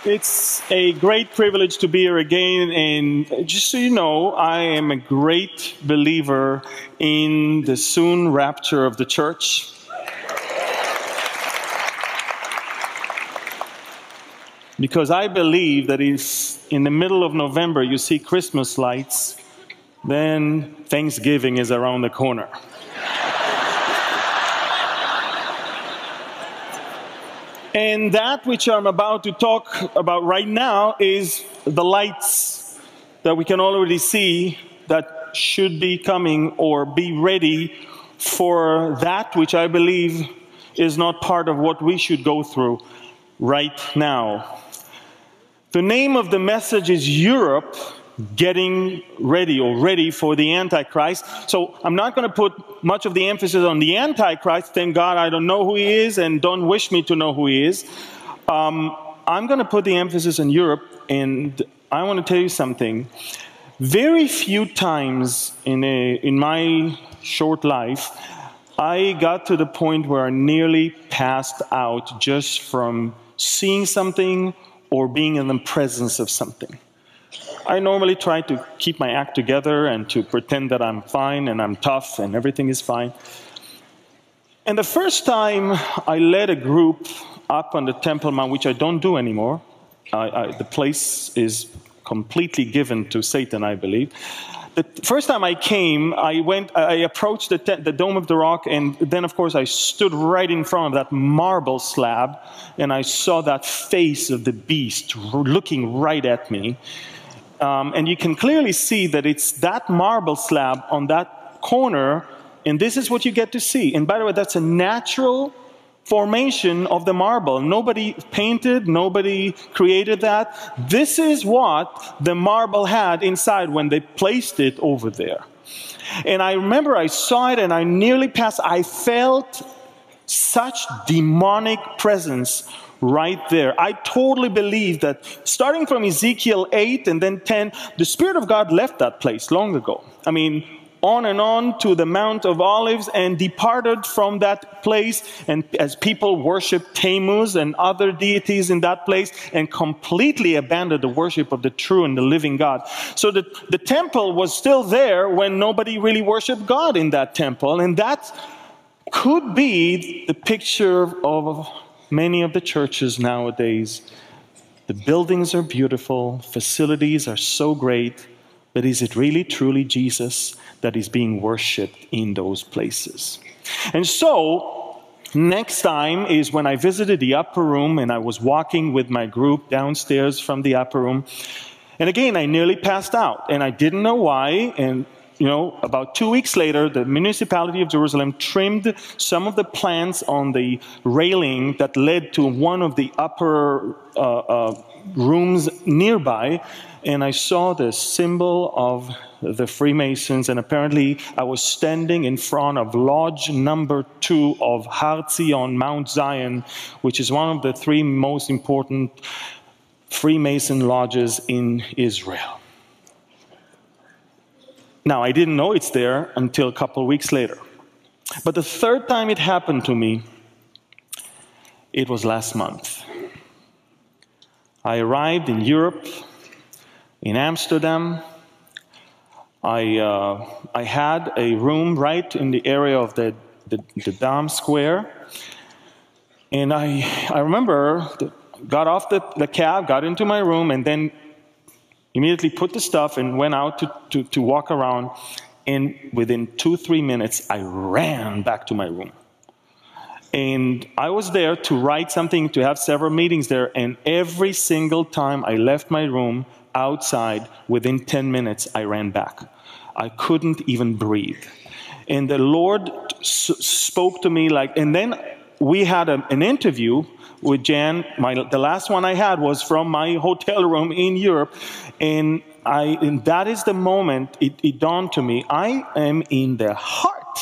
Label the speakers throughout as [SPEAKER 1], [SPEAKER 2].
[SPEAKER 1] It's a great privilege to be here again, and just so you know, I am a great believer in the soon rapture of the church. Because I believe that if in the middle of November you see Christmas lights, then Thanksgiving is around the corner. And that which I'm about to talk about right now is the lights that we can already see that should be coming or be ready for that which I believe is not part of what we should go through right now. The name of the message is Europe Getting Ready or Ready for the Antichrist. So I'm not going to put much of the emphasis on the Antichrist. Thank God I don't know who he is and don't wish me to know who he is. I'm going to put the emphasis on Europe, and I want to tell you something. Very few times in my short life, I got to the point where I nearly passed out just from seeing something or being in the presence of something. I normally try to keep my act together and to pretend that I'm fine and I'm tough and everything is fine. And the first time I led a group up on the Temple Mount, which I don't do anymore, the place is completely given to Satan, I believe. The first time I came, I approached the Dome of the Rock, and then, of course, I stood right in front of that marble slab, and I saw that face of the beast looking right at me. And you can clearly see that it's that marble slab on that corner, and this is what you get to see. And by the way, that's a natural formation of the marble. Nobody painted, nobody created that. This is what the marble had inside when they placed it over there. And I remember I saw it and I nearly passed. I felt such demonic presence right there. I totally believe that starting from Ezekiel 8 and then 10, the Spirit of God left that place long ago. I mean, on and on to the Mount of Olives and departed from that place, and as people worshiped Tammuz and other deities in that place and completely abandoned the worship of the true and the living God. So the temple was still there when nobody really worshiped God in that temple, and that could be the picture of many of the churches nowadays. The buildings are beautiful, facilities are so great, but is it really truly Jesus that is being worshipped in those places? And so, next time is when I visited the upper room and I was walking with my group downstairs from the upper room. And again, I nearly passed out and I didn't know why. And about 2 weeks later, the municipality of Jerusalem trimmed some of the plants on the railing that led to one of the upper rooms nearby, and I saw the symbol of the Freemasons, and apparently I was standing in front of Lodge number 2 of Har Zion, Mount Zion, which is one of the 3 most important Freemason lodges in Israel. Now, I didn't know it's there until a couple of weeks later. But the third time it happened to me, it was last month. I arrived in Europe, in Amsterdam. I had a room right in the area of the Dam Square. And I remember, got off the cab, got into my room, and then immediately put the stuff and went out to walk around. And within 2-3 minutes, I ran back to my room. And I was there to write something, to have several meetings there. And every single time I left my room outside, within 10 minutes, I ran back. I couldn't even breathe. And the Lord spoke to me and then we had an interview with Jan. The last one I had was from my hotel room in Europe. And that is the moment it dawned to me. I am in the heart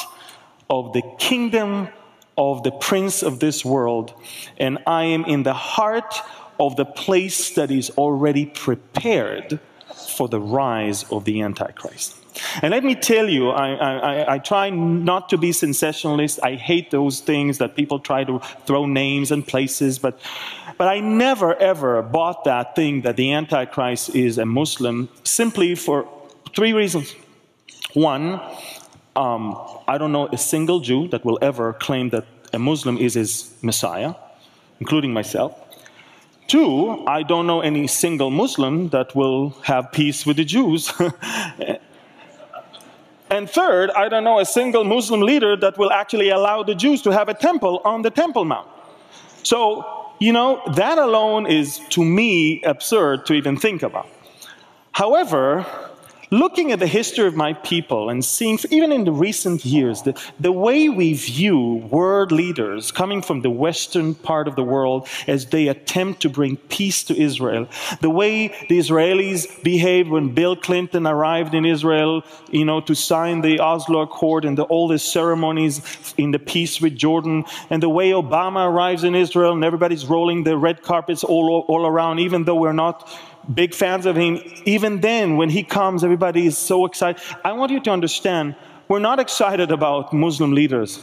[SPEAKER 1] of the kingdom of the prince of this world, and I am in the heart of the place that is already prepared for the rise of the Antichrist. And let me tell you, I try not to be sensationalist. I hate those things that people try to throw names and places, but I never, ever bought that thing that the Antichrist is a Muslim, simply for 3 reasons. One, I don't know a single Jew that will ever claim that a Muslim is his Messiah, including myself. 2, I don't know any single Muslim that will have peace with the Jews. And 3rd, I don't know a single Muslim leader that will actually allow the Jews to have a temple on the Temple Mount. So, you know, that alone is, to me, absurd to even think about. However, looking at the history of my people and seeing, even in the recent years, the way we view world leaders coming from the western part of the world as they attempt to bring peace to Israel, the way the Israelis behaved when Bill Clinton arrived in Israel, you know, to sign the Oslo Accord and all the ceremonies in the peace with Jordan, and the way Obama arrives in Israel and everybody's rolling the red carpets all around, even though we're not big fans of him. Even then, when he comes, everybody is so excited. I want you to understand, we're not excited about Muslim leaders,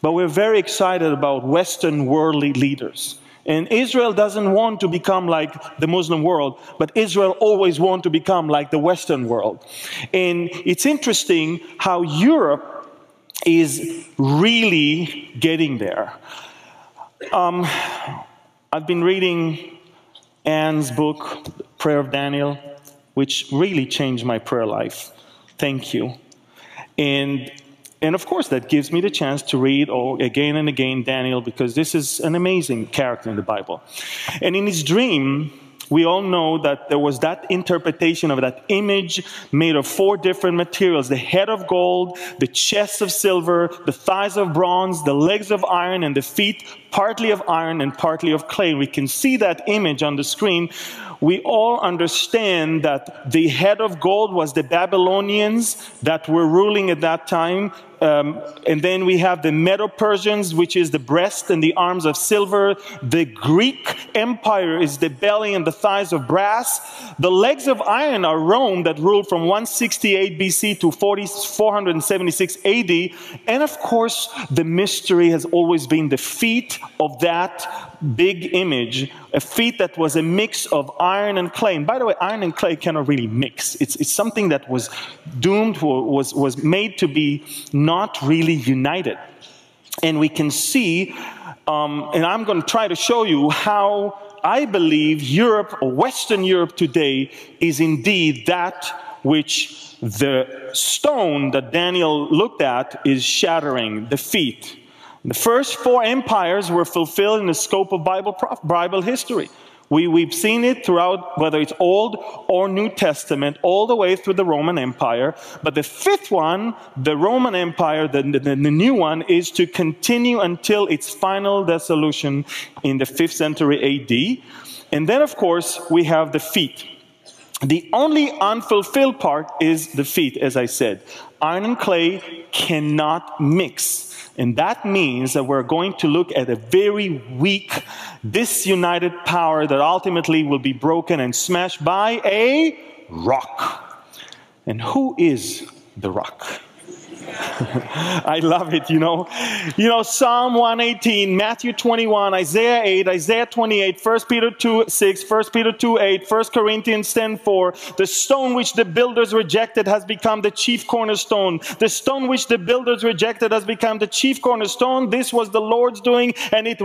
[SPEAKER 1] but we're very excited about Western worldly leaders. And Israel doesn't want to become like the Muslim world, but Israel always wants to become like the Western world. And it's interesting how Europe is really getting there. I've been reading Anne's book, Prayer of Daniel, which really changed my prayer life. Thank you. And of course, that gives me the chance to read again and again Daniel, because this is an amazing character in the Bible. And in his dream, we all know that there was that interpretation of that image made of 4 different materials: the head of gold, the chest of silver, the thighs of bronze, the legs of iron, and the feet partly of iron and partly of clay. We can see that image on the screen. We all understand that the head of gold was the Babylonians that were ruling at that time. And then we have the Medo-Persians, which is the breast and the arms of silver. The Greek Empire is the belly and the thighs of brass. The legs of iron are Rome, that ruled from 168 BC to 476 AD. And of course, the mystery has always been the feet of that big image, a feet that was a mix of iron and clay. And by the way, iron and clay cannot really mix. It's something that was doomed, was made to be not really united. And we can see, and I'm going to try to show you how I believe Europe, or Western Europe today, is indeed that which the stone that Daniel looked at is shattering, the feet. The first 4 empires were fulfilled in the scope of Bible history. We've seen it throughout, whether it's Old or New Testament, all the way through the Roman Empire. But the 5th one, the Roman Empire, the new one, is to continue until its final dissolution in the 5th century AD. And then, of course, we have the feet. The only unfulfilled part is the feet, as I said. Iron and clay cannot mix. And that means that we're going to look at a very weak, disunited power that ultimately will be broken and smashed by a rock. And who is the rock? I love it, you know. Psalm 118, Matthew 21, Isaiah 8, Isaiah 28, 1 Peter 2, 6, 1 Peter 2, 8, 1 Corinthians 10, 4. The stone which the builders rejected has become the chief cornerstone. The stone which the builders rejected has become the chief cornerstone. This was the Lord's doing, and it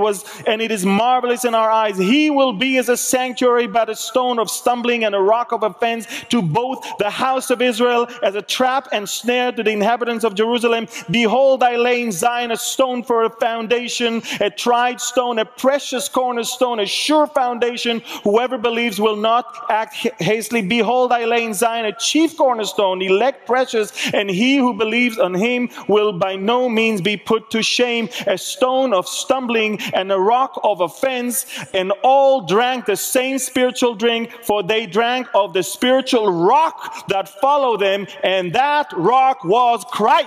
[SPEAKER 1] is marvelous in our eyes. He will be as a sanctuary, but a stone of stumbling and a rock of offense to both the house of Israel, as a trap and snare to the inhabitants of Jerusalem. Behold, I lay in Zion a stone for a foundation, a tried stone, a precious cornerstone, a sure foundation. Whoever believes will not act hastily. Behold, I lay in Zion a chief cornerstone, elect, precious, and he who believes on him will by no means be put to shame. A stone of stumbling and a rock of offense, and all drank the same spiritual drink, for they drank of the spiritual rock that followed them, and that rock was Christ.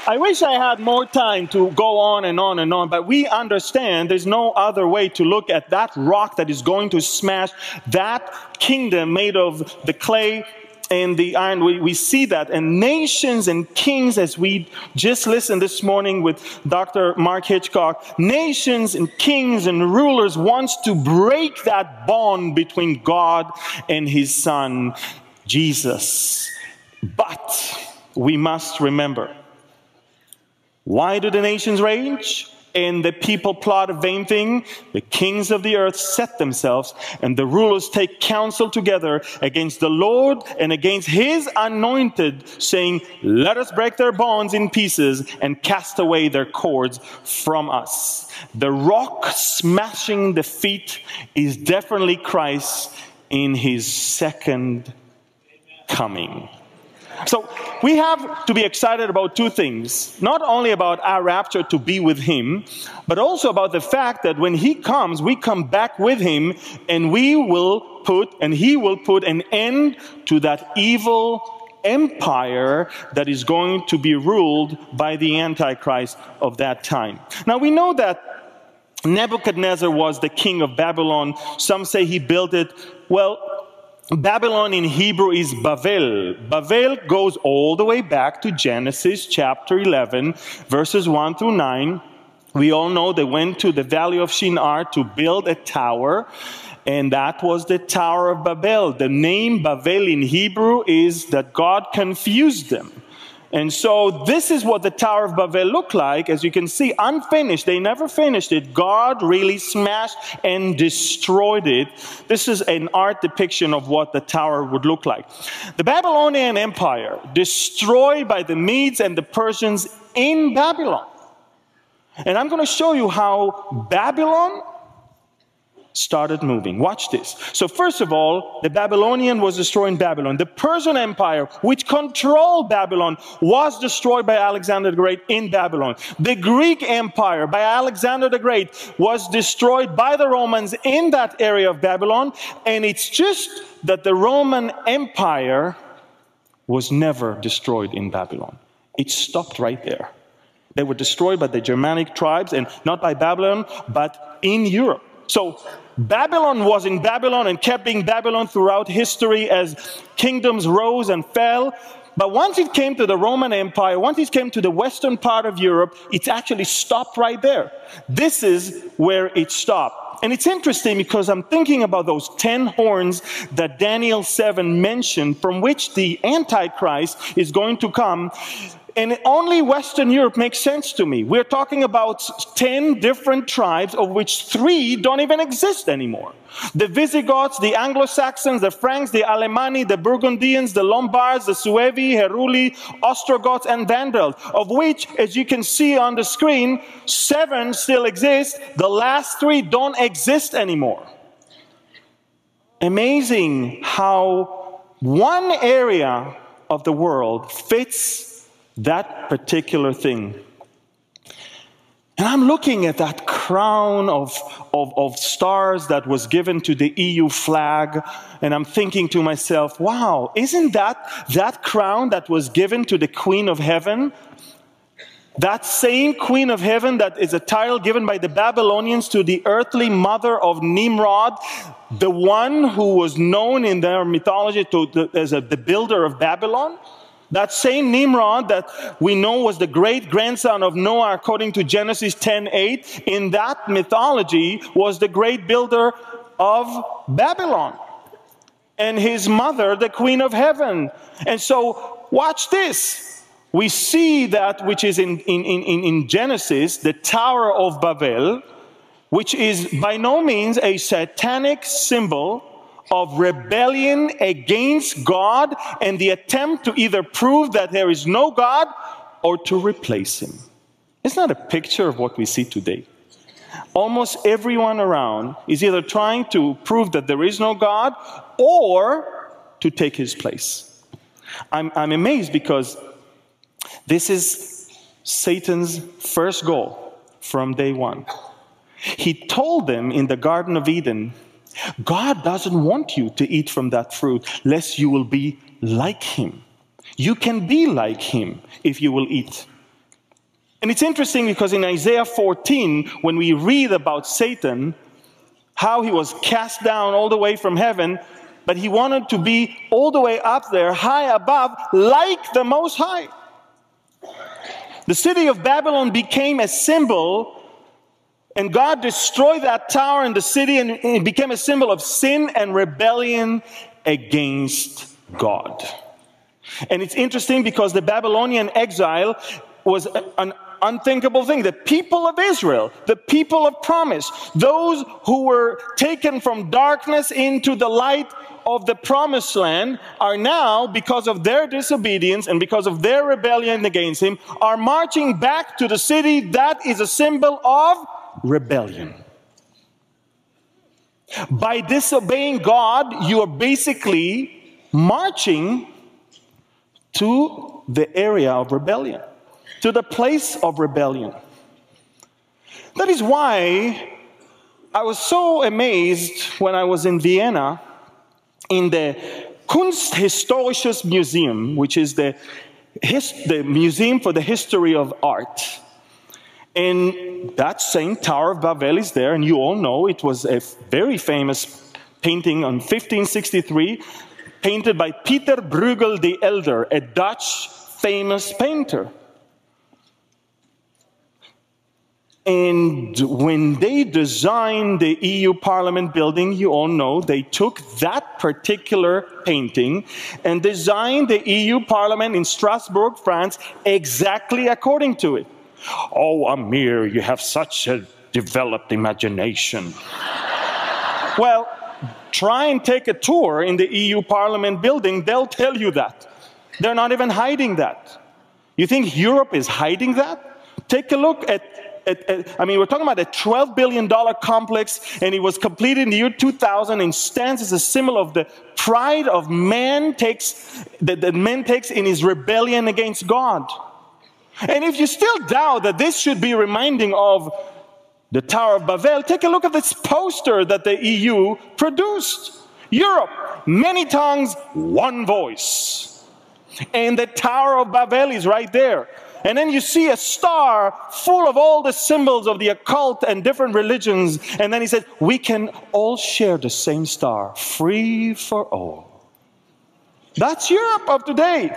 [SPEAKER 1] I wish I had more time to go on and on and on, but we understand there's no other way to look at that rock that is going to smash that kingdom made of the clay and the iron. We see that. And nations and kings, as we just listened this morning with Dr. Mark Hitchcock, nations and kings and rulers wants to break that bond between God and his son, Jesus. But we must remember, why do the nations rage and the people plot a vain thing? The kings of the earth set themselves, and the rulers take counsel together against the Lord and against his anointed, saying, let us break their bonds in pieces and cast away their cords from us. The rock smashing the feet is definitely Christ in his second coming. So we have to be excited about two things. Not only about our rapture to be with him, but also about the fact that when he comes, we come back with him, and he will put an end to that evil empire that is going to be ruled by the Antichrist of that time. Now we know that Nebuchadnezzar was the king of Babylon. Some say he built it. Well, Babylon in Hebrew is Bavel. Bavel goes all the way back to Genesis chapter 11, verses 1 through 9. We all know they went to the valley of Shinar to build a tower, and that was the Tower of Babel. The name Bavel in Hebrew is that God confused them. And so this is what the Tower of Babel looked like. As you can see, unfinished. They never finished it. God really smashed and destroyed it. This is an art depiction of what the tower would look like. The Babylonian Empire, destroyed by the Medes and the Persians in Babylon. And I'm going to show you how Babylon started moving. Watch this. So first of all, the Babylonian was destroying Babylon. The Persian Empire, which controlled Babylon, was destroyed by Alexander the Great in Babylon. The Greek Empire by Alexander the Great was destroyed by the Romans in that area of Babylon. And it's just that the Roman Empire was never destroyed in Babylon. It stopped right there. They were destroyed by the Germanic tribes, and not by Babylon, but in Europe. So Babylon was in Babylon and kept being Babylon throughout history as kingdoms rose and fell. But once it came to the Roman Empire, once it came to the western part of Europe, it actually stopped right there. This is where it stopped. And it's interesting because I'm thinking about those 10 horns that Daniel 7 mentioned, from which the Antichrist is going to come. And only Western Europe makes sense to me. We're talking about 10 different tribes, of which 3 don't even exist anymore. The Visigoths, the Anglo-Saxons, the Franks, the Alemanni, the Burgundians, the Lombards, the Suevi, Heruli, Ostrogoths, and Vandals, of which, as you can see on the screen, 7 still exist. The last 3 don't exist anymore. Amazing how one area of the world fits that particular thing. And I'm looking at that crown of stars that was given to the EU flag, and I'm thinking to myself, wow, isn't that crown that was given to the Queen of Heaven? That same Queen of Heaven that is a title given by the Babylonians to the earthly mother of Nimrod, the one who was known in their mythology as the builder of Babylon. That same Nimrod that we know was the great-grandson of Noah according to Genesis 10:8, in that mythology was the great builder of Babylon. And his mother, the Queen of Heaven. And so, watch this. We see that which is in Genesis, the Tower of Babel, which is by no means a satanic symbol of rebellion against God and the attempt to either prove that there is no God or to replace him. It's not a picture of what we see today. Almost everyone around is either trying to prove that there is no God or to take his place. I'm amazed because this is Satan's first goal from day one. He told them in the Garden of Eden, God doesn't want you to eat from that fruit, lest you will be like him. You can be like him if you will eat And it's interesting because in Isaiah 14, when we read about Satan, how he was cast down all the way from heaven, but he wanted to be all the way up there, high above, like the Most High. The city of Babylon became a symbol, and God destroyed that tower and the city, and it became a symbol of sin and rebellion against God. And it's interesting because the Babylonian exile was an unthinkable thing. The people of Israel, the people of promise, those who were taken from darkness into the light of the promised land, are now, because of their disobedience and because of their rebellion against him, are marching back to the city that is a symbol of rebellion. By disobeying God, you are basically marching to the area of rebellion, to the place of rebellion. That is why I was so amazed when I was in Vienna in the Kunsthistorisches Museum, which is the museum for the history of art. And that same Tower of Babel is there, and you all know it was a very famous painting on 1563, painted by Peter Bruegel the Elder, a Dutch famous painter. And when they designed the EU Parliament building, you all know, they took that particular painting and designed the EU Parliament in Strasbourg, France, exactly according to it. Oh, Amir, you have such a developed imagination. Well, try and take a tour in the EU Parliament building, they'll tell you that. They're not even hiding that. You think Europe is hiding that? Take a look at we're talking about a $12 billion complex, and it was completed in the year 2000 and stands as a symbol of the pride of man that man takes in his rebellion against God. And if you still doubt that this should be reminding of the Tower of Babel, take a look at this poster that the EU produced. Europe, many tongues, one voice. And the Tower of Babel is right there. And then you see a star full of all the symbols of the occult and different religions. And then he said, we can all share the same star, free for all. That's Europe of today.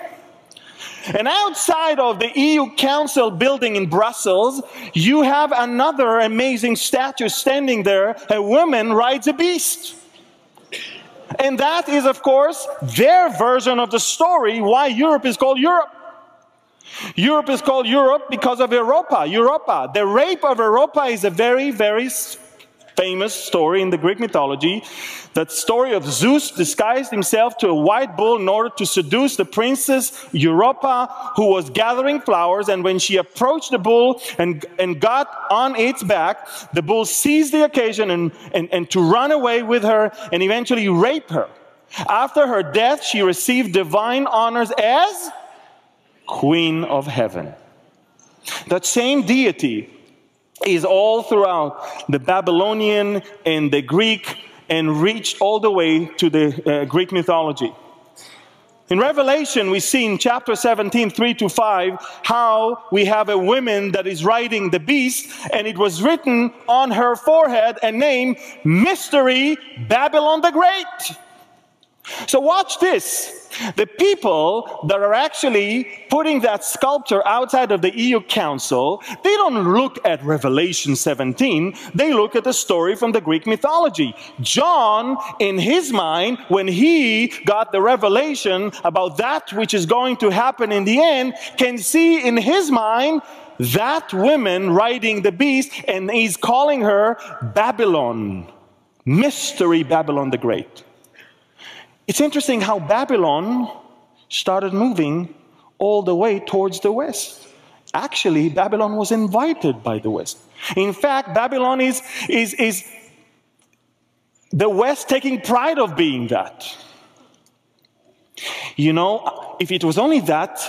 [SPEAKER 1] And outside of the EU Council building in Brussels, you have another amazing statue standing there. A woman rides a beast. And that is, of course, their version of the story why Europe is called Europe. Europe is called Europe because of Europa. Europa. The rape of Europa is a very, very famous story in the Greek mythology. That story of Zeus disguised himself to a white bull in order to seduce the princess Europa, who was gathering flowers. And when she approached the bull and got on its back, the bull seized the occasion and to run away with her and eventually rape her. After her death, she received divine honors as Queen of Heaven. That same deity is all throughout the Babylonian and the Greek and reached all the way to the Greek mythology. In Revelation, we see in chapter 17, 3-5, how we have a woman that is riding the beast, and it was written on her forehead a name, Mystery Babylon the Great. So watch this. The people that are actually putting that sculpture outside of the EU Council, they don't look at Revelation 17, they look at the story from the Greek mythology. John, in his mind, when he got the revelation about that which is going to happen in the end, can see in his mind that woman riding the beast, and he's calling her Babylon, Mystery Babylon the Great. It's interesting how Babylon started moving all the way towards the West. Actually, Babylon was invited by the West. In fact, Babylon is the West taking pride of being that. You know, if it was only that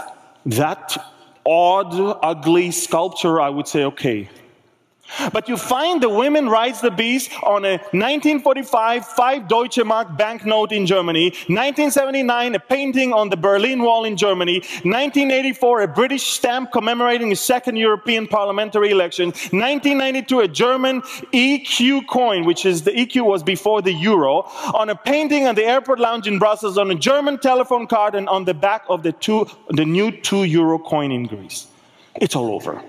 [SPEAKER 1] odd, ugly sculpture, I would say, okay. But you find the Women Rides the Beast on a 1945 5 Deutsche Mark banknote in Germany, 1979 a painting on the Berlin Wall in Germany, 1984 a British stamp commemorating the second European parliamentary election, 1992 a German EQ coin, which is the EQ was before the euro, on a painting on the airport lounge in Brussels, on a German telephone card, and on the back of the new €2 coin in Greece. It's all over.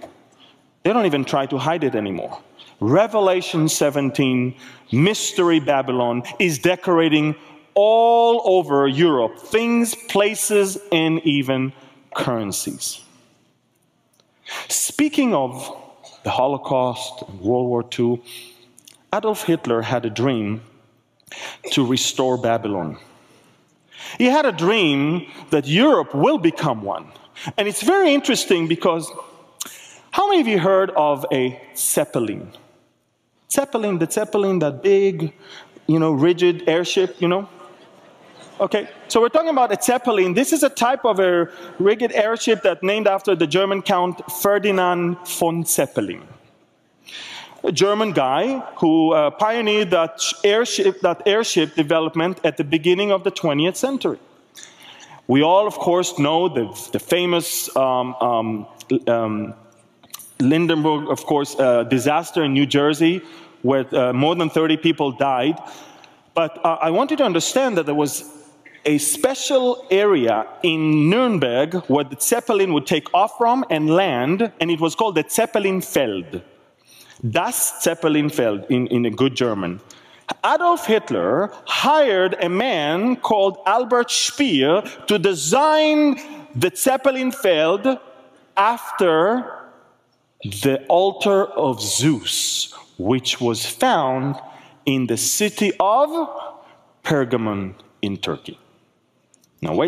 [SPEAKER 1] They don't even try to hide it anymore. Revelation 17, Mystery Babylon, is decorating all over Europe, things, places, and even currencies. Speaking of the Holocaust and World War II, Adolf Hitler had a dream to restore Babylon. He had a dream that Europe will become one. And it's very interesting because how many of you heard of a Zeppelin? Zeppelin, that big, rigid airship, Okay, so we're talking about a Zeppelin. This is a type of a rigid airship that's named after the German Count Ferdinand von Zeppelin. A German guy who pioneered that airship development at the beginning of the 20th century. We all, of course, know the famous Lindenburg, of course, disaster in New Jersey, where more than 30 people died. But I want you to understand that there was a special area in Nuremberg where the Zeppelin would take off from and land, and it was called the Zeppelinfeld. Das Zeppelinfeld in a good German. Adolf Hitler hired a man called Albert Speer to design the Zeppelinfeld after the altar of Zeus, which was found in the city of Pergamon in Turkey. Now,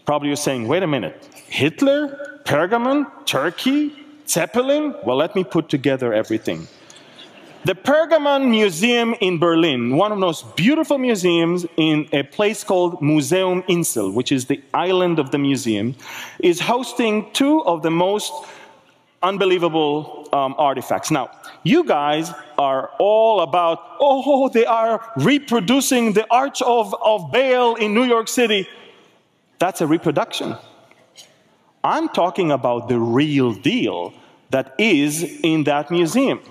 [SPEAKER 1] probably you're saying, wait a minute, Hitler, Pergamon, Turkey, Zeppelin? Well, let me put together everything. The Pergamon Museum in Berlin, one of the most beautiful museums in a place called Museum Insel, which is the island of the museum, is hosting two of the most unbelievable artifacts. Now, you guys are all about, they are reproducing the Arch of Baal in New York City. That's a reproduction. I'm talking about the real deal that is in that museum.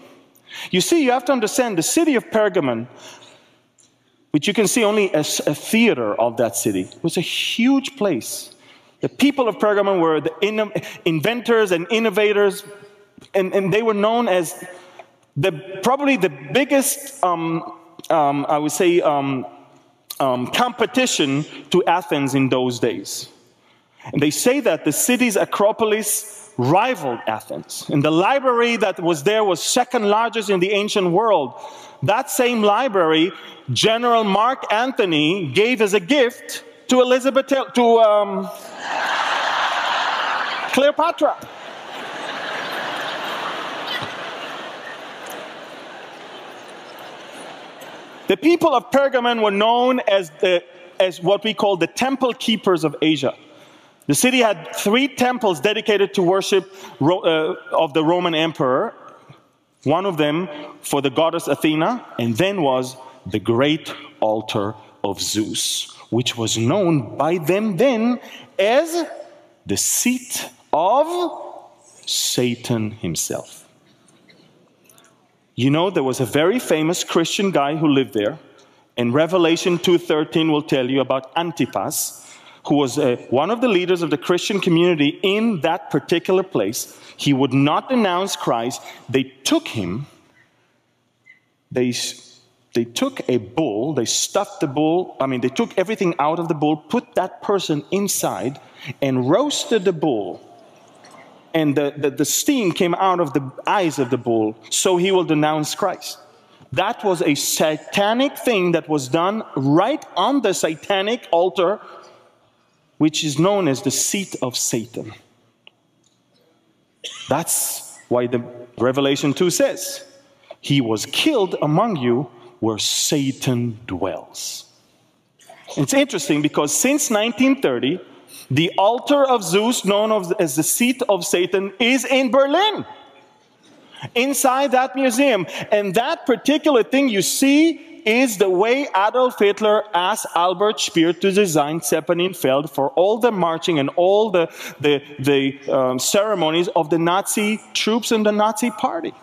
[SPEAKER 1] You see, you have to understand the city of Pergamon, which you can see only as a theater of that city, was a huge place. The people of Pergamon were the inventors and innovators, and they were known as probably the biggest, I would say, competition to Athens in those days. And they say that the city's Acropolis rivaled Athens. And the library that was there was second largest in the ancient world. That same library, General Mark Antony gave as a gift to Cleopatra. The people of Pergamon were known as what we call the temple keepers of Asia. The city had 3 temples dedicated to worship of the Roman emperor. One of them for the goddess Athena, and then was the great altar of Zeus, which was known by them then as the seat of Satan himself. You know, there was a very famous Christian guy who lived there, and Revelation 2:13 will tell you about Antipas, who was one of the leaders of the Christian community in that particular place. He would not denounce Christ. They took him, they took a bull, they stuffed the bull, they took everything out of the bull, put that person inside, and roasted the bull. And the steam came out of the eyes of the bull, so he will denounce Christ. That was a satanic thing that was done right on the satanic altar, which is known as the seat of Satan. That's why the Revelation 2 says, he was killed among you where Satan dwells. It's interesting because since 1930, the altar of Zeus, known as the seat of Satan, is in Berlin. inside that museum. And that particular thing you see is the way Adolf Hitler asked Albert Speer to design Zeppelinfeld for all the marching and all the ceremonies of the Nazi troops and the Nazi party.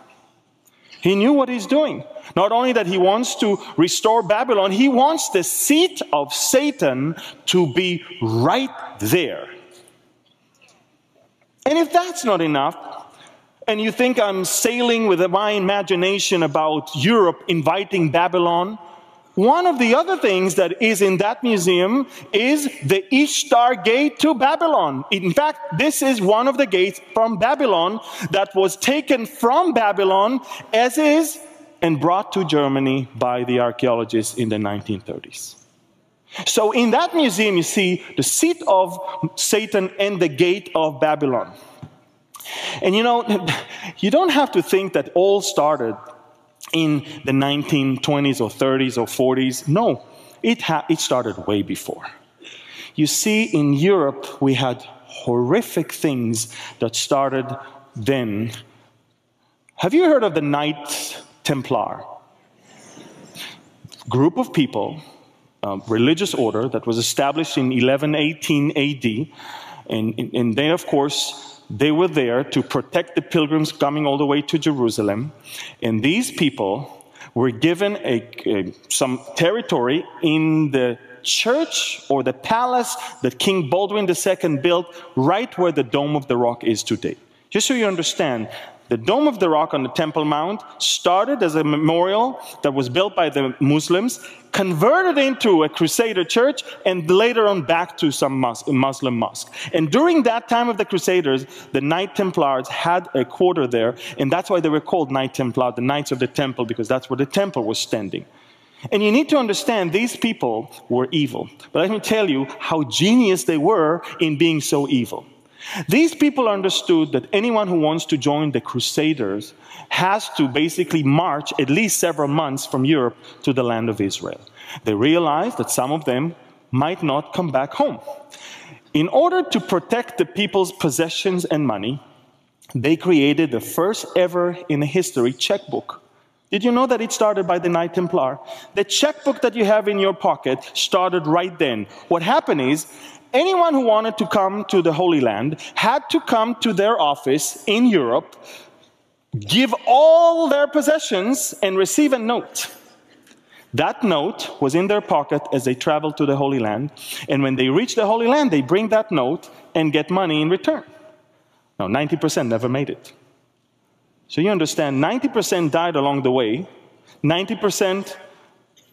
[SPEAKER 1] He knew what he's doing. Not only that he wants to restore Babylon, he wants the seat of Satan to be right there. And if that's not enough, and you think I'm sailing with my imagination about Europe inviting Babylon, one of the other things that is in that museum is the Ishtar Gate to Babylon. In fact, this is one of the gates from Babylon that was taken from Babylon as is and brought to Germany by the archaeologists in the 1930s. So in that museum, you see the seat of Satan and the gate of Babylon. And you know, you don't have to think that all started in the 1920s or 30s or 40s. No, it started way before. You see, in Europe, we had horrific things that started then. Have you heard of the Knights Templar? Group of people, religious order that was established in 1118 AD. And they, of course, they were there to protect the pilgrims coming all the way to Jerusalem. And these people were given some territory in the church or the palace that King Baldwin II built right where the Dome of the Rock is today. Just so you understand, the Dome of the Rock on the Temple Mount started as a memorial that was built by the Muslims, converted into a Crusader church, and later on back to some Muslim mosque. And during that time of the Crusaders, the Knight Templars had a quarter there, and that's why they were called Knight Templar, the Knights of the Temple, because that's where the temple was standing. And you need to understand, these people were evil. But let me tell you how genius they were in being so evil. These people understood that anyone who wants to join the Crusaders has to basically march at least several months from Europe to the land of Israel. They realized that some of them might not come back home. In order to protect the people's possessions and money, they created the first ever in history checkbook. Did you know that it started by the Knight Templar? The checkbook that you have in your pocket started right then. What happened is, anyone who wanted to come to the Holy Land had to come to their office in Europe, give all their possessions, and receive a note. That note was in their pocket as they traveled to the Holy Land. And when they reach the Holy Land, they bring that note and get money in return. Now, 90% never made it. So you understand, 90% died along the way. 90%,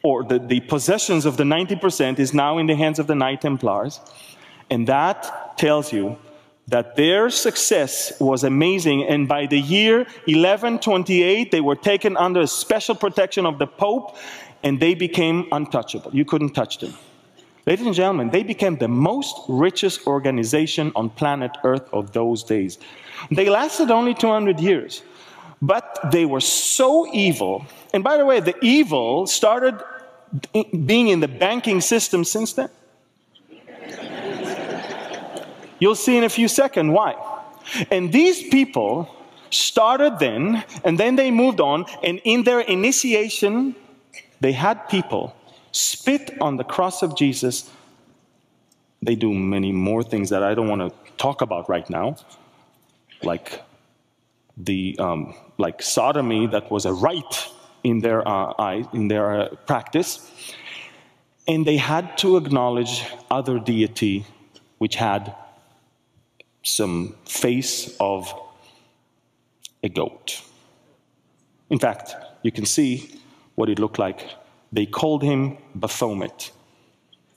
[SPEAKER 1] or the possessions of the 90% is now in the hands of the Knight Templars. And that tells you that their success was amazing. And by the year 1128, they were taken under special protection of the Pope, and they became untouchable. You couldn't touch them. Ladies and gentlemen, they became the most richest organization on planet Earth of those days. They lasted only 200 years. But they were so evil. And by the way, the evil started being in the banking system since then. You'll see in a few seconds why. And these people started then, and then they moved on, and in their initiation, they had people spit on the cross of Jesus. They do many more things that I don't want to talk about right now, like sodomy, that was a rite in their practice. And they had to acknowledge other deity which had some face of a goat. In fact, you can see what it looked like. They called him Baphomet.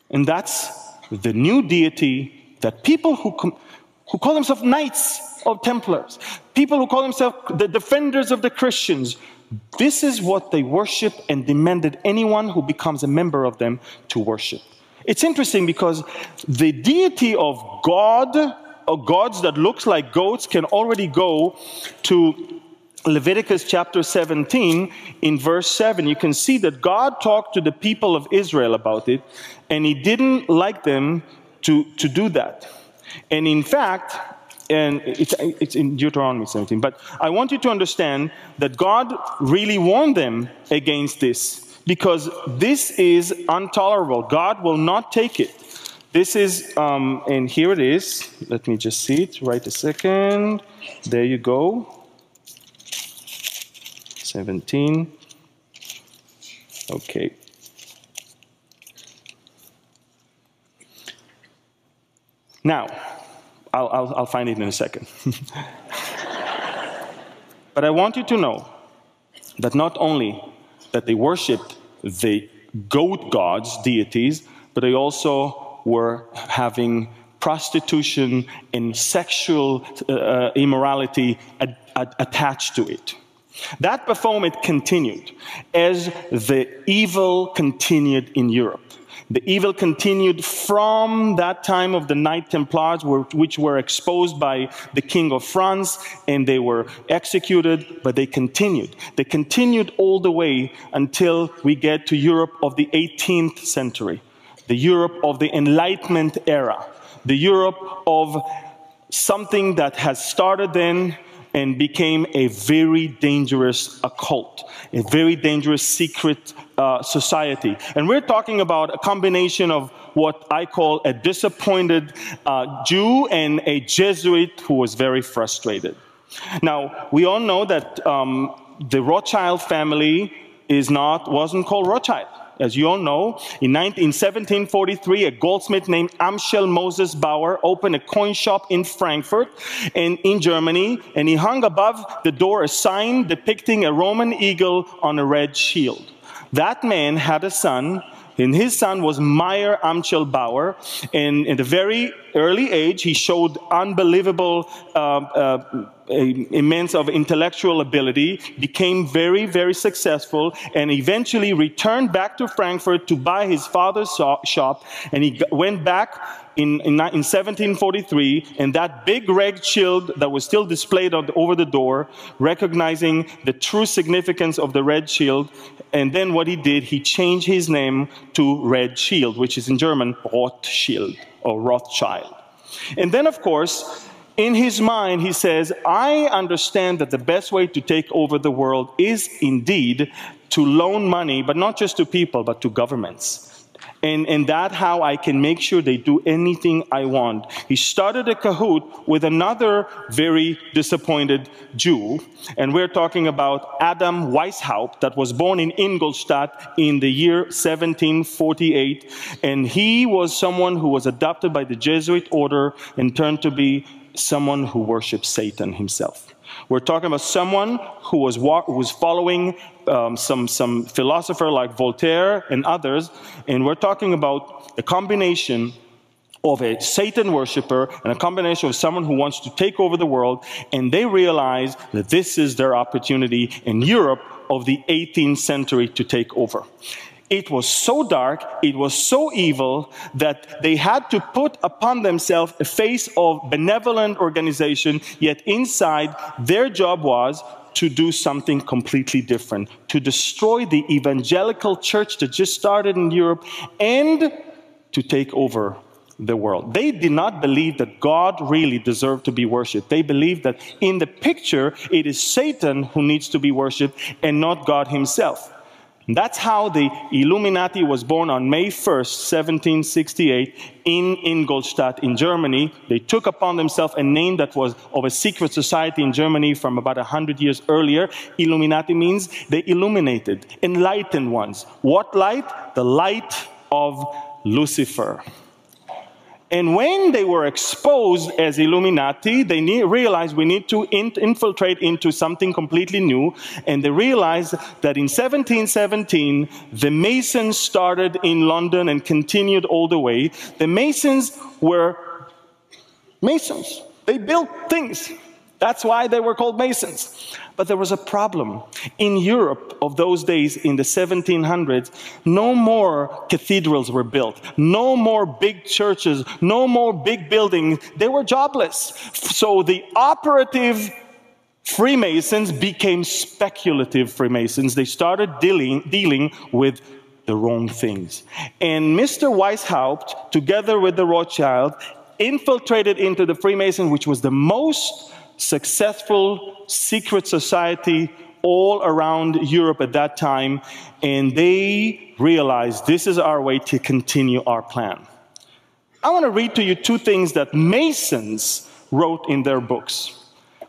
[SPEAKER 1] And that's the new deity that people who call themselves Knights of Templars, people who call themselves the defenders of the Christians, this is what they worship and demanded anyone who becomes a member of them to worship. It's interesting because the deity of God, or gods that looks like goats, can already go to Leviticus chapter 17 in verse 7. You can see that God talked to the people of Israel about it, and he didn't like them to do that. And in fact, and it's in Deuteronomy 17. But I want you to understand that God really warned them against this, because this is intolerable. God will not take it. This is, and here it is. Let me just see it right a second. There you go. 17. Okay. Now, I'll find it in a second. But I want you to know that not only that they worshipped the goat gods, deities, but they also were having prostitution and sexual immorality attached to it. That performance continued as the evil continued in Europe. The evil continued from that time of the Knight Templars, which were exposed by the King of France, and they were executed, but they continued. They continued all the way until we get to Europe of the 18th century, the Europe of the Enlightenment era, the Europe of something that has started then and became a very dangerous occult, a very dangerous secret society. And we're talking about a combination of what I call a disappointed Jew and a Jesuit who was very frustrated. Now, we all know that the Rothschild family wasn't called Rothschild. As you all know, in 1743, a goldsmith named Amschel Moses Bauer opened a coin shop in Frankfurt and in Germany, and he hung above the door a sign depicting a Roman eagle on a red shield. That man had a son, and his son was Meyer Amschel Bauer, and in a very early age, he showed unbelievable immense of intellectual ability, became very, very successful, and eventually returned back to Frankfurt to buy his father's shop, and he went back in 1743, and that big red shield that was still displayed over the door, recognizing the true significance of the red shield, and then what he did, he changed his name to Red Shield, which is in German Rothschild, or Rothschild. And then, of course, in his mind, he says, I understand that the best way to take over the world is indeed to loan money, but not just to people, but to governments. And that's how I can make sure they do anything I want. He started a cahoot with another very disappointed Jew, and we're talking about Adam Weishaupt, that was born in Ingolstadt in the year 1748, and he was someone who was adopted by the Jesuit order and turned to be someone who worshipped Satan himself. We're talking about someone who was following some philosopher like Voltaire and others, and we're talking about a combination of a Satan worshiper and a combination of someone who wants to take over the world, and they realize that this is their opportunity in Europe of the 18th century to take over. It was so dark, it was so evil, that they had to put upon themselves a face of benevolent organization, yet inside their job was to do something completely different, to destroy the evangelical church that just started in Europe and to take over the world. They did not believe that God really deserved to be worshipped. They believed that in the picture, it is Satan who needs to be worshipped and not God himself. And that's how the Illuminati was born on May 1st, 1768, in Ingolstadt in Germany. They took upon themselves a name that was of a secret society in Germany from about 100 years earlier. Illuminati means the illuminated, enlightened ones. What light? The light of Lucifer. And when they were exposed as Illuminati, they realized we need to infiltrate into something completely new. And they realized that in 1717, the Masons started in London and continued all the way. The Masons were Masons. They built things. That's why they were called Masons. But there was a problem. In Europe of those days, in the 1700s, no more cathedrals were built. No more big churches. No more big buildings. They were jobless. So the operative Freemasons became speculative Freemasons. They started dealing with the wrong things. And Mr. Weishaupt, together with the Rothschild, infiltrated into the Freemasons, which was the most successful secret society all around Europe at that time, and they realized this is our way to continue our plan. I want to read to you two things that Masons wrote in their books.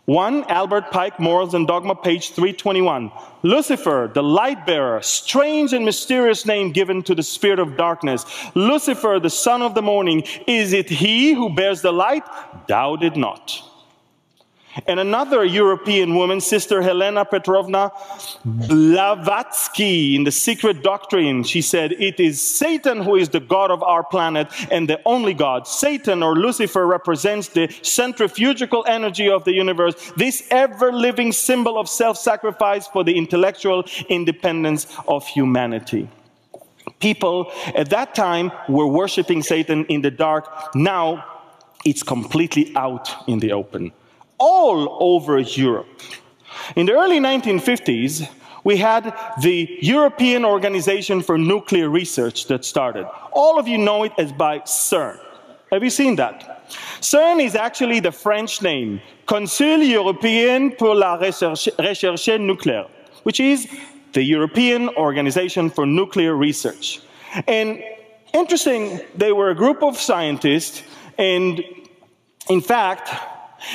[SPEAKER 1] One, Albert Pike, Morals and Dogma, page 321. Lucifer, the light bearer, strange and mysterious name given to the spirit of darkness. Lucifer, the son of the morning, is it he who bears the light? Doubt it not. And another European woman, Sister Helena Petrovna Blavatsky, in The Secret Doctrine, she said, it is Satan who is the God of our planet and the only God. Satan, or Lucifer, represents the centrifugal energy of the universe, this ever-living symbol of self-sacrifice for the intellectual independence of humanity. People at that time were worshiping Satan in the dark. Now it's completely out in the open. All over Europe. In the early 1950s, we had the European Organization for Nuclear Research that started. All of you know it as by CERN. Have you seen that? CERN is actually the French name, Conseil Européen pour la Recherche Nucléaire, which is the European Organization for Nuclear Research. And interesting, they were a group of scientists, and in fact,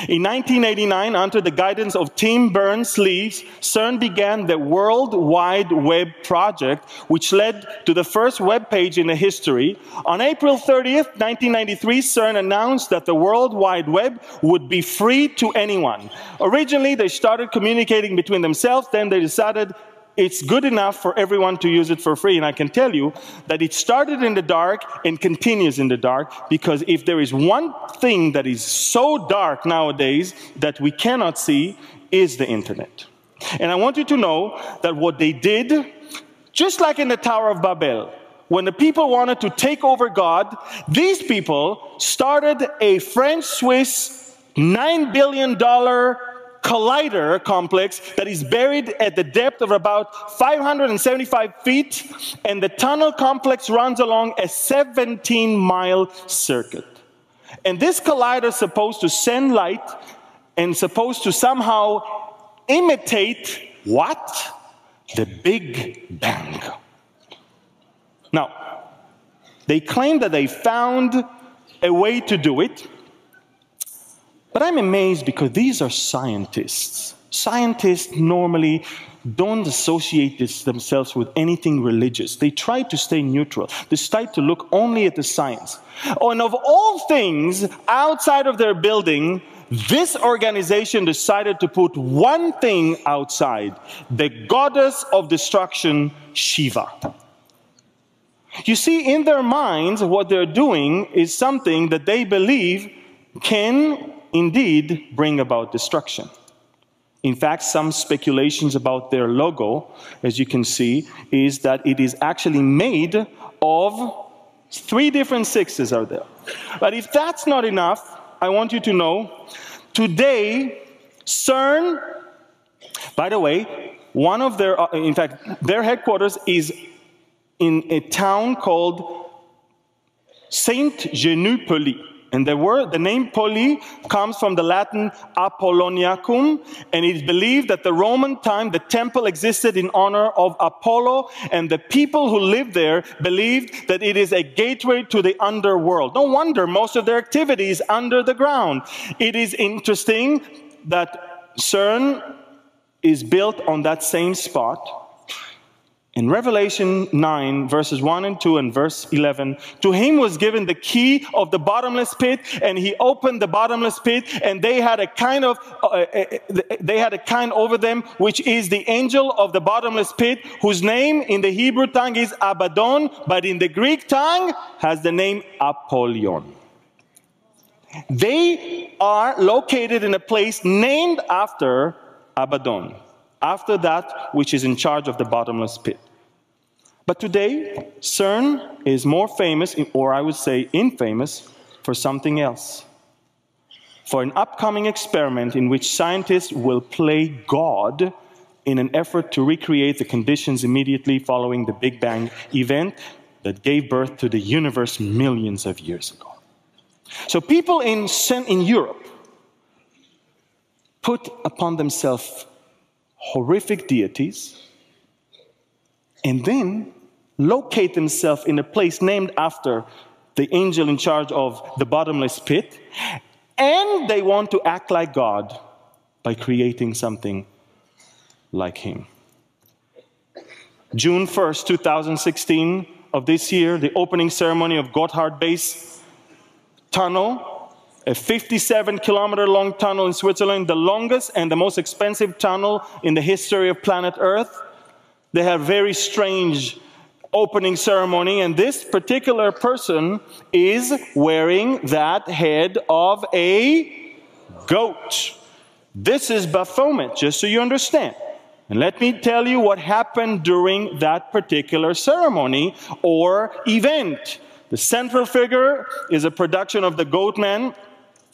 [SPEAKER 1] in 1989, under the guidance of Tim Berners-Lee, CERN began the World Wide Web project, which led to the first web page in the history. On April 30th, 1993, CERN announced that the World Wide Web would be free to anyone. Originally, they started communicating between themselves, then they decided it's good enough for everyone to use it for free. And I can tell you that it started in the dark and continues in the dark, because if there is one thing that is so dark nowadays that we cannot see, is the internet. And I want you to know that what they did, just like in the Tower of Babel, when the people wanted to take over God, these people started a French-Swiss $9 billion collider complex that is buried at the depth of about 575 feet, and the tunnel complex runs along a 17-mile circuit. And this collider is supposed to send light and supposed to somehow imitate what? The Big Bang. Now, they claim that they found a way to do it. But I'm amazed because these are scientists. Scientists normally don't associate themselves with anything religious. They try to stay neutral. They try to look only at the science. Oh, and of all things, outside of their building, this organization decided to put one thing outside: the goddess of destruction, Shiva. You see, in their minds, what they're doing is something that they believe can indeed bring about destruction. In fact, some speculations about their logo, as you can see, is that it is actually made of 3 different sixes are there. But if that's not enough, I want you to know, today, CERN, by the way, one of their, in fact, their headquarters is in a town called Saint-Genou-Poli. And the name Poli comes from the Latin Apolloniacum, and it is believed that the Roman time the temple existed in honor of Apollo, and the people who lived there believed that it is a gateway to the underworld. No wonder most of their activity is under the ground. It is interesting that CERN is built on that same spot. In Revelation 9, verses 1 and 2 and verse 11, to him was given the key of the bottomless pit, and he opened the bottomless pit, and they had a kind over them, which is the angel of the bottomless pit, whose name in the Hebrew tongue is Abaddon, but in the Greek tongue has the name Apollyon. They are located in a place named after Abaddon, after that which is in charge of the bottomless pit. But today, CERN is more famous, or I would say infamous, for something else. For an upcoming experiment in which scientists will play God in an effort to recreate the conditions immediately following the Big Bang event that gave birth to the universe millions of years ago. So people in Europe put upon themselves horrific deities and then locate themselves in a place named after the angel in charge of the bottomless pit, and they want to act like God by creating something like him. June 1st, 2016 of this year, the opening ceremony of Gotthard Base Tunnel, a 57-kilometer-long tunnel in Switzerland, the longest and the most expensive tunnel in the history of planet Earth. They have very strange opening ceremony, and this particular person is wearing that head of a goat. This is Baphomet, just so you understand. And let me tell you what happened during that particular ceremony or event. The central figure is a production of the Goat Man,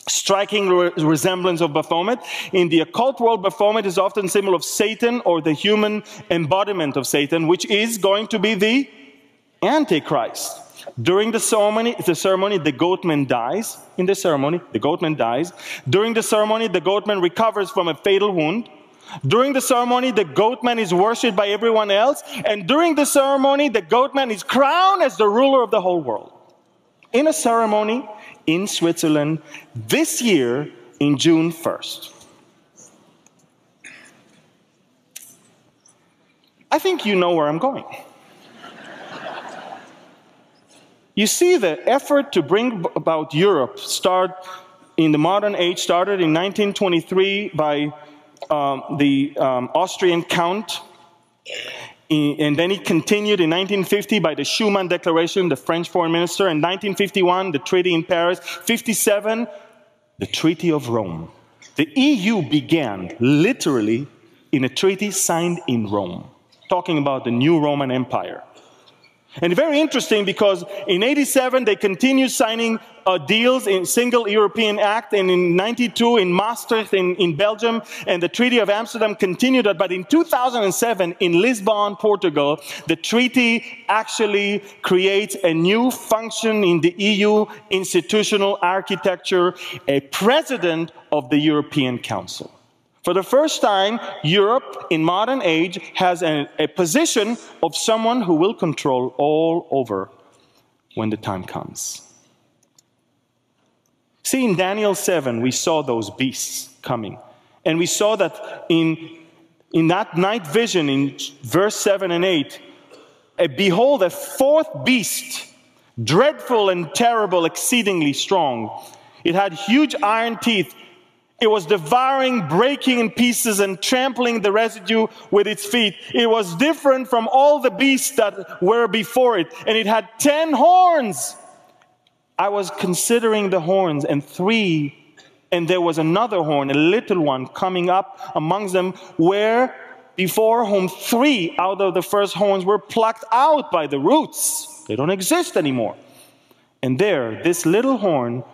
[SPEAKER 1] striking resemblance of Baphomet. In the occult world, Baphomet is often a symbol of Satan or the human embodiment of Satan, which is going to be the Antichrist. During the ceremony, the goatman dies. In the ceremony, the goatman dies. During the ceremony, the goatman recovers from a fatal wound. During the ceremony, the goatman is worshipped by everyone else. And during the ceremony, the goatman is crowned as the ruler of the whole world. In a ceremony in Switzerland this year in June 1st. I think you know where I'm going. You see, the effort to bring about Europe in the modern age started in 1923 by the Austrian Count, and then it continued in 1950 by the Schuman Declaration, the French foreign minister, in 1951, the Treaty in Paris, 57, the Treaty of Rome. The EU began literally in a treaty signed in Rome, talking about the new Roman Empire. And very interesting because in 87 they continued signing deals in Single European Act, and in 92 in Maastricht in Belgium, and the Treaty of Amsterdam continued that. But in 2007 in Lisbon, Portugal, the treaty actually creates a new function in the EU institutional architecture, a president of the European Council. For the first time, Europe in modern age has a position of someone who will control all over when the time comes. See, in Daniel 7, we saw those beasts coming. And we saw that in that night vision, in verse 7 and 8, behold, a fourth beast, dreadful and terrible, exceedingly strong. It had huge iron teeth. It was devouring, breaking in pieces, and trampling the residue with its feet. It was different from all the beasts that were before it, and it had 10 horns. I was considering the horns, and there was another horn, a little one, coming up amongst them, where before whom 3 out of the first horns were plucked out by the roots. They don't exist anymore. And there, this little horn,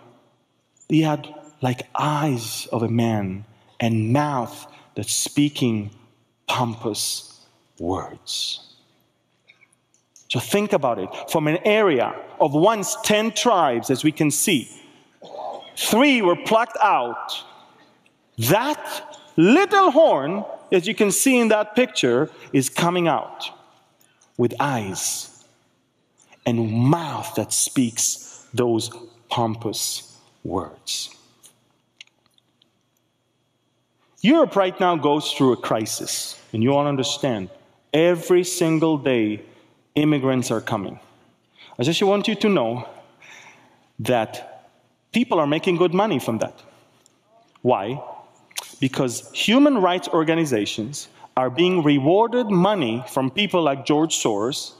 [SPEAKER 1] he had like eyes of a man and mouth that's speaking pompous words. So think about it. From an area of once 10 tribes, as we can see, 3 were plucked out. That little horn, as you can see in that picture, is coming out with eyes and mouth that speaks those pompous words. Europe right now goes through a crisis, and you all understand. Every single day, immigrants are coming. I just want you to know that people are making good money from that. Why? Because human rights organizations are being rewarded money from people like George Soros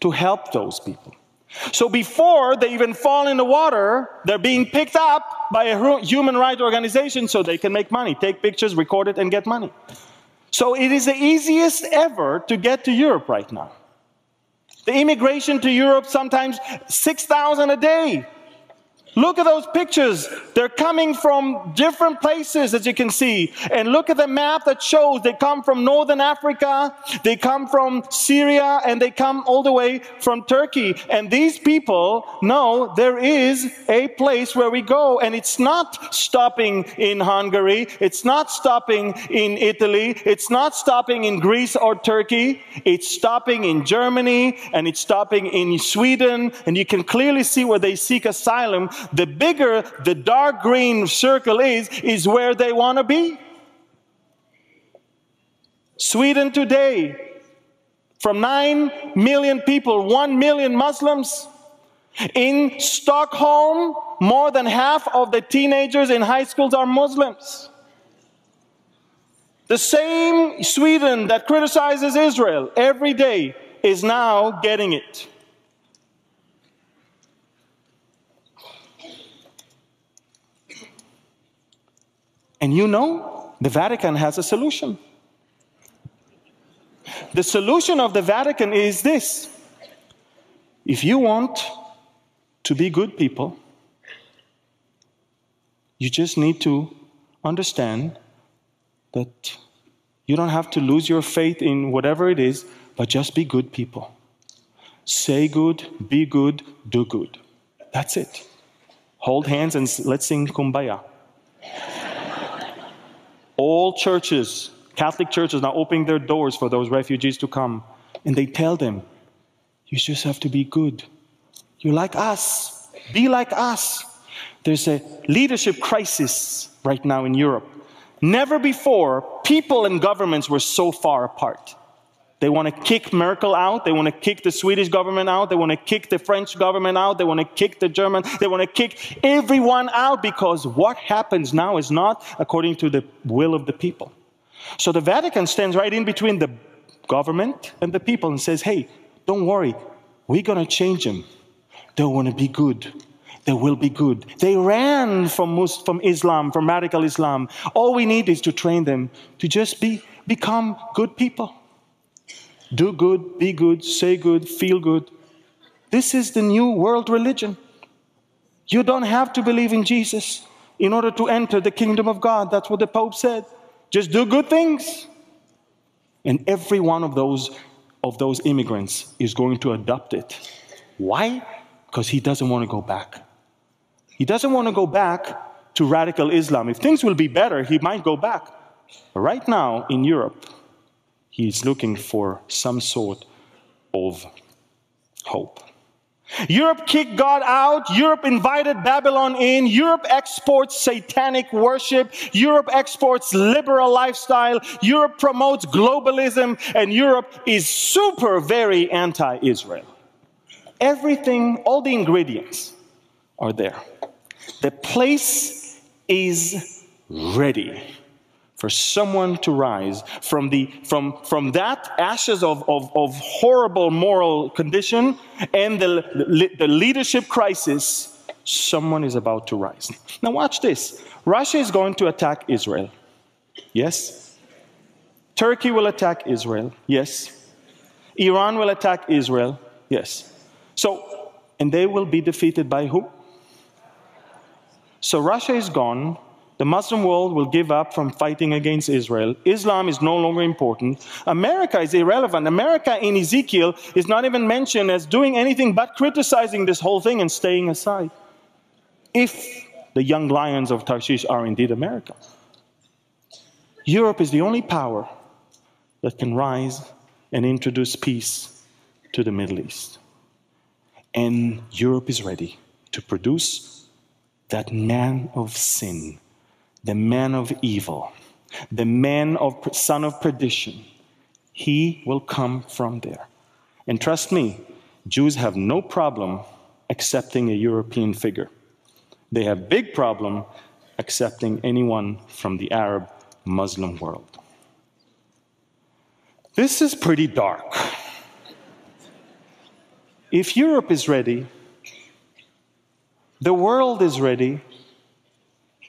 [SPEAKER 1] to help those people. So before they even fall in the water, they're being picked up by a human rights organization so they can make money, take pictures, record it, and get money. So it is the easiest ever to get to Europe right now. The immigration to Europe, sometimes 6,000 a day. Look at those pictures. They're coming from different places, as you can see. And look at the map that shows they come from Northern Africa, they come from Syria, and they come all the way from Turkey. And these people know there is a place where we go. And it's not stopping in Hungary. It's not stopping in Italy. It's not stopping in Greece or Turkey. It's stopping in Germany, and it's stopping in Sweden. And you can clearly see where they seek asylum. The bigger the dark green circle is where they want to be. Sweden today, from 9 million people, 1 million Muslims. In Stockholm, more than half of the teenagers in high schools are Muslims. The same Sweden that criticizes Israel every day is now getting it. And you know, the Vatican has a solution. The solution of the Vatican is this. If you want to be good people, you just need to understand that you don't have to lose your faith in whatever it is, but just be good people. Say good, be good, do good. That's it. Hold hands and let's sing Kumbaya. All churches, Catholic churches, now opening their doors for those refugees to come. And they tell them, you just have to be good. You're like us. Be like us. There's a leadership crisis right now in Europe. Never before, people and governments were so far apart. They want to kick Merkel out. They want to kick the Swedish government out. They want to kick the French government out. They want to kick the German. They want to kick everyone out because what happens now is not according to the will of the people. So the Vatican stands right in between the government and the people and says, hey, don't worry. We're going to change them. They want to be good. They will be good. They ran from Islam, from radical Islam. All we need is to train them to just become good people. Do good, be good, say good, feel good. This is the new world religion. You don't have to believe in Jesus in order to enter the kingdom of God. That's what the Pope said. Just do good things. And every one of those immigrants is going to adopt it. Why? Because he doesn't want to go back. He doesn't want to go back to radical Islam. If things will be better, he might go back. But right now in Europe, he's looking for some sort of hope. Europe kicked God out. Europe invited Babylon in. Europe exports satanic worship. Europe exports liberal lifestyle. Europe promotes globalism. And Europe is super very anti-Israel. Everything, all the ingredients are there. The place is ready for someone to rise from that ashes of horrible moral condition and the leadership crisis. Someone is about to rise. Now watch this. Russia is going to attack Israel. Yes. Turkey will attack Israel. Yes. Iran will attack Israel. Yes. So, and they will be defeated by who? So Russia is gone. The Muslim world will give up from fighting against Israel. Islam is no longer important. America is irrelevant. America in Ezekiel is not even mentioned as doing anything but criticizing this whole thing and staying aside. If the young lions of Tarshish are indeed America. Europe is the only power that can rise and introduce peace to the Middle East. And Europe is ready to produce that man of sin, the man of evil, the son of perdition. He will come from there. And trust me, Jews have no problem accepting a European figure. They have big problem accepting anyone from the Arab Muslim world. This is pretty dark. If Europe is ready, the world is ready,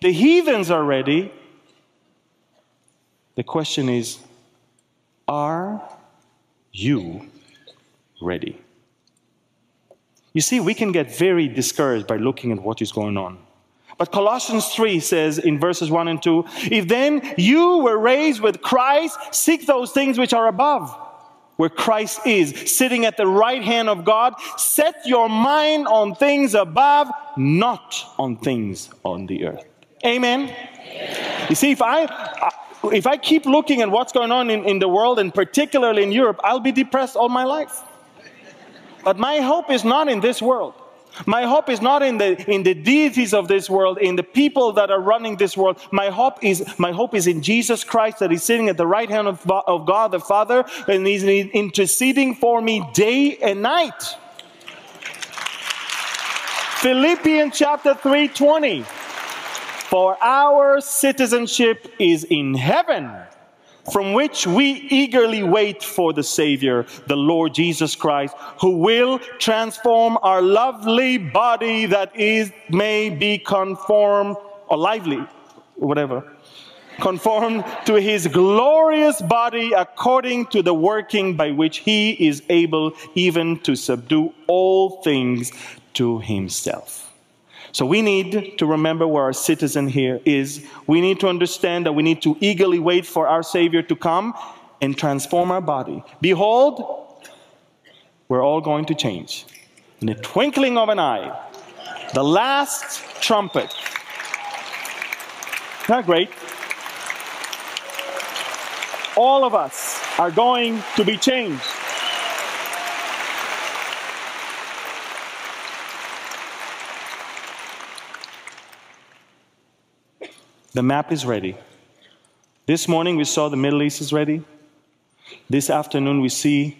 [SPEAKER 1] the heathens are ready. The question is, are you ready? You see, we can get very discouraged by looking at what is going on. But Colossians 3 says in verses 1 and 2, if then you were raised with Christ, seek those things which are above, where Christ is, sitting at the right hand of God. Set your mind on things above, not on things on the earth. Amen? Amen. You see, if I keep looking at what's going on in the world, and particularly in Europe, I'll be depressed all my life. But my hope is not in this world. My hope is not in the deities of this world, in the people that are running this world. My hope is in Jesus Christ, that is sitting at the right hand of God the Father, and He's interceding for me day and night. Philippians chapter 3:20. For our citizenship is in heaven, from which we eagerly wait for the Savior, the Lord Jesus Christ, who will transform our lovely body that may be conformed, or lively, whatever, conformed to His glorious body according to the working by which He is able even to subdue all things to Himself. So we need to remember where our citizen here is. We need to understand that we need to eagerly wait for our Savior to come and transform our body. Behold, we're all going to change. In the twinkling of an eye, the last trumpet. Not great. All of us are going to be changed. The map is ready. This morning we saw the Middle East is ready. This afternoon we see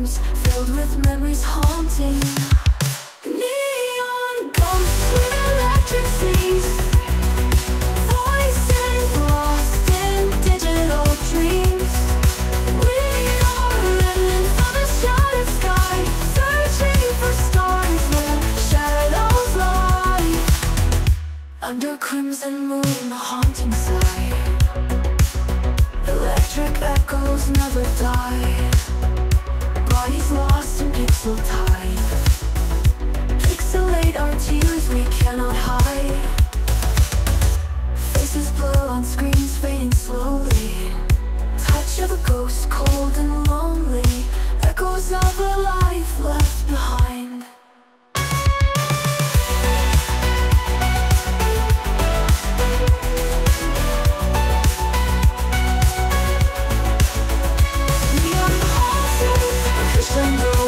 [SPEAKER 2] rooms filled with memories haunting. Neon ghosts with electric scenes, voices lost in digital dreams. We are living on a shattered sky, searching for stars where shadows lie. Under crimson moon, the haunting sigh. Electric echoes never die. Bodies lost in pixel tide. Pixelate our tears we cannot hide. Faces blur on screens fading slowly. Touch of a ghost cold and lonely. Echoes of a life left behind. Neon houses, crescendo